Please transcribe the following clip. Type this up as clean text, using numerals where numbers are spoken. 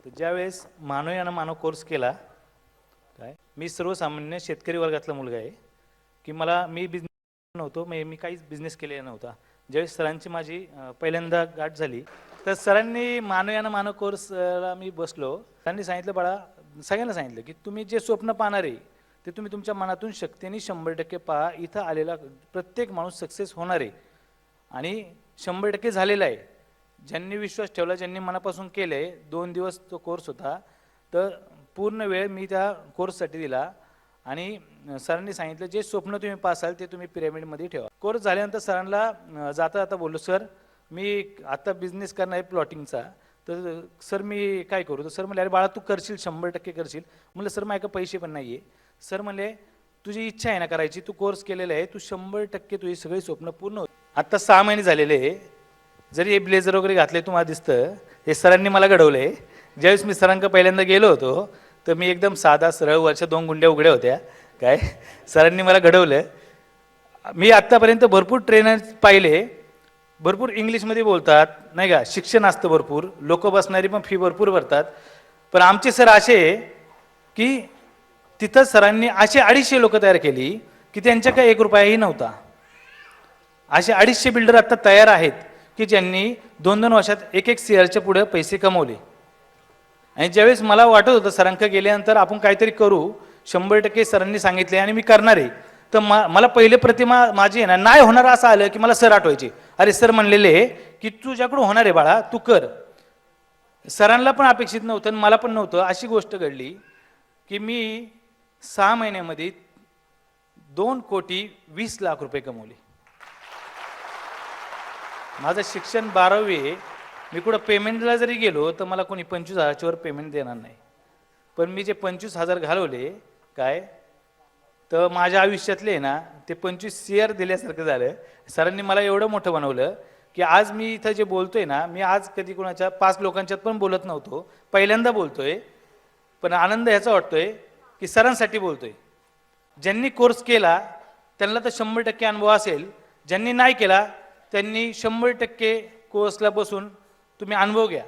तर ज्यावेळेस मानव यानं मानव कोर्स केला, काय मी सर्वसामान्य शेतकरी वर्गातला मुलगा आहे की मी बिझनेस नव्हतो, मी काहीच बिझनेस केलेला नव्हता. ज्यावेळेस सरांची माझी पहिल्यांदा गाठ झाली, तर सरांनी मानव यानं मानव कोर्सला मी बसलो. सरांनी सांगितलं, बाळा सगळ्यांना सांगितलं की तुम्ही जे स्वप्न पाहणार आहे ते तुम्ही तुमच्या मनातून शक्तीने 100% पहा. इथं आलेला प्रत्येक माणूस सक्सेस होणार आहे आणि 100% झालेला आहे. ज्यांनी विश्वास ठेवला, ज्यांनी मनापासून केले. 2 दिवस तो कोर्स होता, तर पूर्ण वेळ मी त्या कोर्ससाठी दिला आणि सरांनी सांगितलं जे स्वप्न तुम्ही पासाल ते तुम्ही पिरॅमिडमध्ये ठेवा. कोर्स झाल्यानंतर सरांना जाता जाता बोललो, सर मी आता बिझनेस करणार आहे प्लॉटिंगचा, तर सर मी काय करू? तर सर म्हणले, अरे बाळा तू करशील, 100% करशील. म्हणलं सर माझ्याकडे पैसे पण नाही आहे. सर म्हणले तुझी इच्छा आहे ना करायची, तू कोर्स केलेला आहे, तू 100% तुझी सगळी स्वप्न पूर्ण होईल. आत्ता 6 महिने झालेले आहे. जरी हे ब्लेझर वगैरे घातले तुम्हाला दिसतं, हे सरांनी मला घडवलं आहे. ज्यावेळेस मी सरांकडे पहिल्यांदा गेलो होतो तर मी एकदम साधा सरळ, वरच्या 2 गुंड्या उघड्या होत्या. काय सरांनी मला घडवलं. मी आत्तापर्यंत भरपूर ट्रेनर पाहिले, भरपूर इंग्लिशमध्ये बोलतात नाही का, शिक्षण असतं भरपूर, लोक बसणारी पण फी भरपूर भरतात. पण आमचे सर असे की तिथं सरांनी असे 250 लोक तयार केली की त्यांच्याकडे 1 रुपयाही नव्हता. असे 250 बिल्डर आता तयार आहेत की ज्यांनी 2-2 वर्षात 1-1 CRच्या पुढे पैसे कमवले. आणि ज्यावेळेस मला वाटत होतं सरांकडे गेल्यानंतर आपण काहीतरी करू, 100% सरांनी सांगितले आणि मी करणार आहे, तर मला पहिले प्रतिमा माझी आहे ना नाही होणार असं आलं की मला सर आठवायचे. अरे सर म्हणलेले की तुझ्याकडून होणार आहे बाळा, तू कर. सरांना पण अपेक्षित नव्हतं आणि मला पण नव्हतं. अशी गोष्ट घडली की मी 6 महिन्यामध्ये 2,20,00,000 रुपये कमवले. माझं शिक्षण 12वी आहे. मी कुठं पेमेंटला जरी गेलो तर मला कोणी 25,000च्या वर पेमेंट देणार नाही. पण मी जे 25,000 घालवले काय, तर माझ्या आयुष्यातले ना ते 25 CR दिल्यासारखं झालं. सरांनी मला एवढं मोठं बनवलं की आज मी इथं जे बोलतोय ना, मी आज कधी कोणाच्या 5 लोकांच्यात पण बोलत नव्हतो, पहिल्यांदा बोलतोय. पण आनंद ह्याचा वाटतोय की सरांसाठी बोलतोय. ज्यांनी कोर्स केला त्यांना तर 100% अनुभव असेल, ज्यांनी नाही केला त्यांनी 100% कोर्सला बसून तुम्ही अनुभव घ्या.